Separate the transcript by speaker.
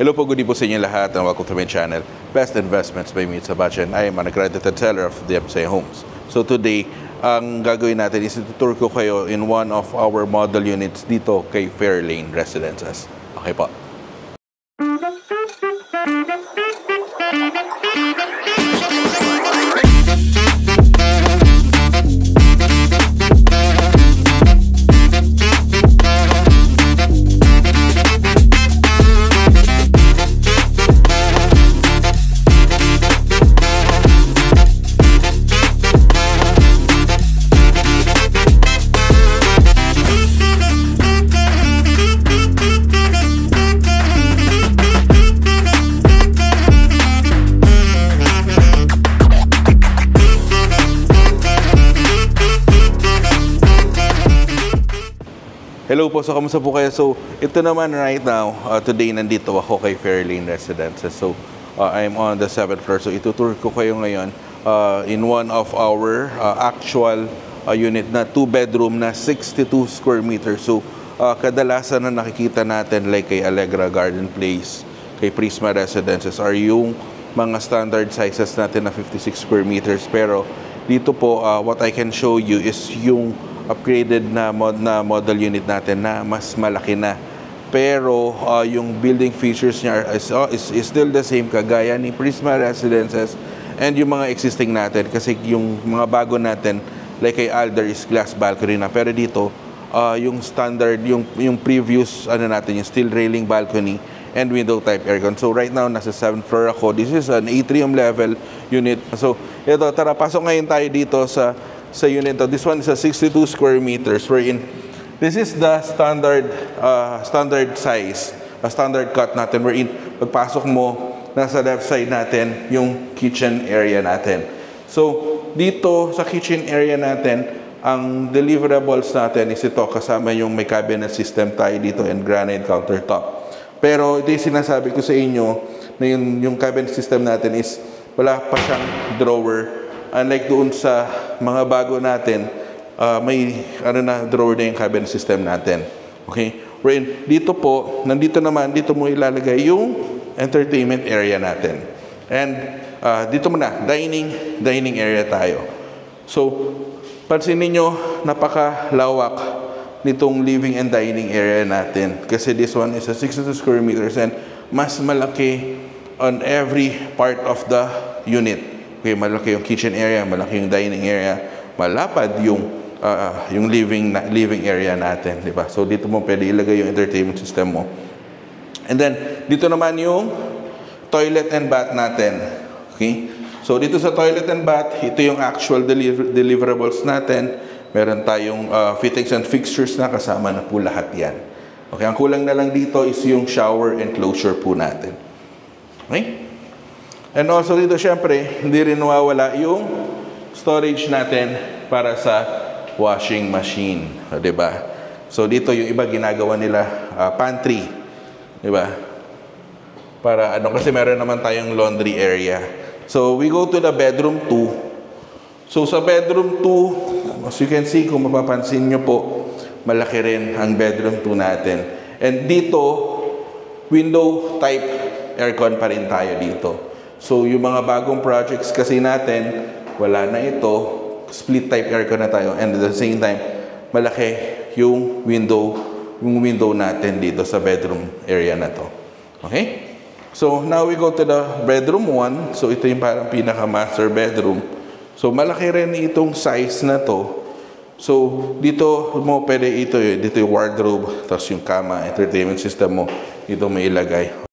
Speaker 1: Hello po, good evening po sa inyo lahat and welcome to my channel, Best Investments by Mitch Sabachen. I am an accredited seller of the DMCI Homes. So today, ang gagawin natin is itutur ko kayo in one of our model units dito kay Fairlane Residences. Okay po. Hello po, so kamusta po kayo? So, ito naman right now, today nandito ako kay Fairlane Residences. So, I'm on the 7th floor. So, itutur ko kayo ngayon in one of our actual unit na 2-bedroom na 62 square meters. So, kadalasan na nakikita natin like kay Allegra Garden Place, kay Prisma Residences are yung mga standard sizes natin na 56 square meters. Pero, dito po, what I can show you is yung upgraded na model unit natin na mas malaki na. Pero yung building features niya is still the same kagaya ni Prisma Residences and yung mga existing natin. Kasi yung mga bago natin, like kay Alder is glass balcony na. Pero dito, yung standard, yung previous natin, yung steel railing balcony and window type aircon. So right now, nasa 7th floor ako. This is an atrium level unit. So ito, tara, pasok ngayon tayo dito sa unit. This one is a 62 square meters wherein this is the standard size, standard cut natin wherein pagpasok mo, nasa left side natin yung kitchen area natin. So dito sa kitchen area natin, ang deliverables natin is ito, kasama yung may cabinet system tayo dito and granite countertop. Pero ito yung sinasabi ko sa inyo na yung cabinet system natin is wala pa siyang drawer. Unlike doon sa mga bago natin, may drawer na yung cabinet system natin. Okay? Wherein, dito po, nandito naman, dito mo ilalagay yung entertainment area natin. And dito muna, dining area tayo. So, pansinin nyo, napakalawak nitong living and dining area natin. Kasi this one is a 62 square meters and mas malaki on every part of the unit. Okay, malaki yung kitchen area, malaki yung dining area, malapad yung living area natin, di ba? So dito mo pwede ilagay yung entertainment system mo. And then dito naman yung toilet and bath natin. Okay? So dito sa toilet and bath, ito yung actual deliverables natin. Meron tayong fittings and fixtures na kasama na po lahat yan. Okay, ang kulang na lang dito is yung shower enclosure po natin. Okay? And also dito, syempre, hindi rin nawawala yung storage natin para sa washing machine. Diba? So dito, yung iba ginagawa nila pantry. Diba? Para kasi meron naman tayong laundry area. So we go to the bedroom 2. So sa bedroom 2, as you can see, kung mapapansin nyo po, malaki rin ang bedroom 2 natin. And dito, window type aircon pa rin tayo dito. So, yung mga bagong projects kasi natin, wala na ito. Split type aircon na tayo. And at the same time, malaki yung window natin dito sa bedroom area na to. Okay? So, now we go to the bedroom 1. So, ito yung parang pinaka-master bedroom. So, malaki rin itong size na to. So, dito mo pwede dito yung wardrobe, tapos yung kama, entertainment system mo, dito may ilagay.